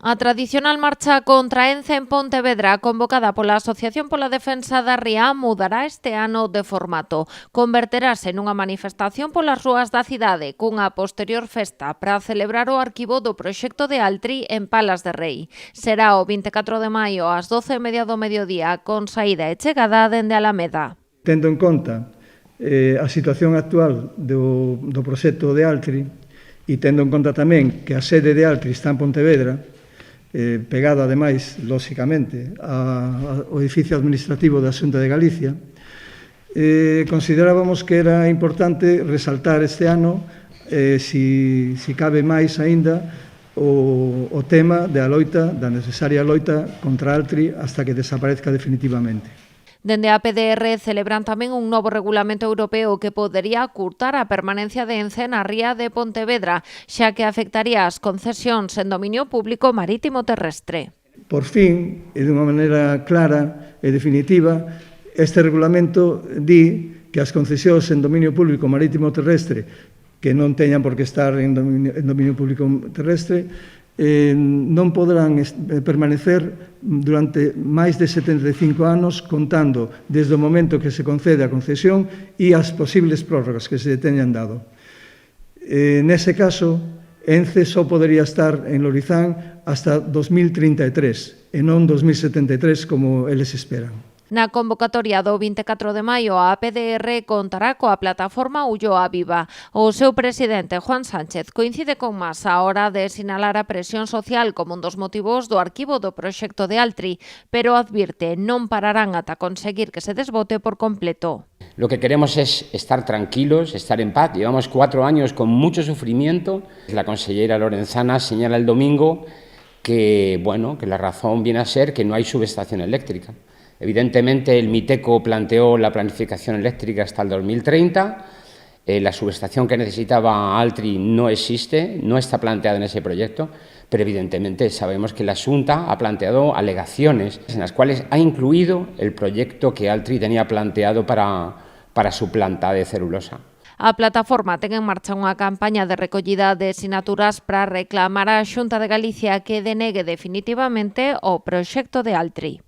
A tradicional marcha contra Ence en Pontevedra, convocada pola Asociación pola Defensa da Ría, mudará este ano de formato. Converterase nunha manifestación polas rúas da cidade, cunha posterior festa para celebrar o arquivo do proxecto de Altri en Palas de Rei. Será o 24 de maio ás 12:30 do mediodía, con saída e chegada dende Alameda. Tendo en conta a situación actual do proxecto de Altri e tendo en conta tamén que a sede de Altri está en Pontevedra, pegado ademais, lóxicamente, ao edificio administrativo da Xunta de Galicia, considerábamos que era importante resaltar este ano, si cabe máis aínda, o tema da necesaria loita contra Altri hasta que desaparezca definitivamente. Dende a PDR celebran tamén un novo regulamento europeo que podería acurtar a permanencia de Ence na ría de Pontevedra, xa que afectaría as concesións en dominio público marítimo terrestre. Por fin, e dunha maneira clara e definitiva, este regulamento di que as concesións en dominio público marítimo terrestre que non teñan por que estar en dominio público terrestre non poderán permanecer durante máis de 75 anos contando desde o momento que se concede a concesión e as posibles prórrogas que se teñan dado. Nese caso, Ence só podería estar en Lorizán hasta 2033 e non 2073 como eles esperan. Na convocatoria do 24 de maio, a PDR contará coa plataforma Ulloa Viva. O seu presidente, Juan Sánchez, coincide con Mas á hora de sinalar a presión social como un dos motivos do arquivo do proxecto de Altri, pero advirte non pararán ata conseguir que se desbote por completo. Lo que queremos es estar tranquilos, estar en paz. Llevamos 4 años con mucho sufrimiento. La consellera Lorenzana señala el domingo que la razón viene a ser que no hay subestación eléctrica. Evidentemente, el MITECO planteó la planificación eléctrica hasta el 2030. La subestación que necesitaba Altri no existe, no está planteada en ese proyecto, pero evidentemente sabemos que la Xunta ha planteado alegaciones en las cuales ha incluido el proyecto que Altri tenía planteado para su planta de celulosa. A plataforma ten en marcha unha campaña de recollida de sinaturas para reclamar á Xunta de Galicia que denegue definitivamente o proxecto de Altri.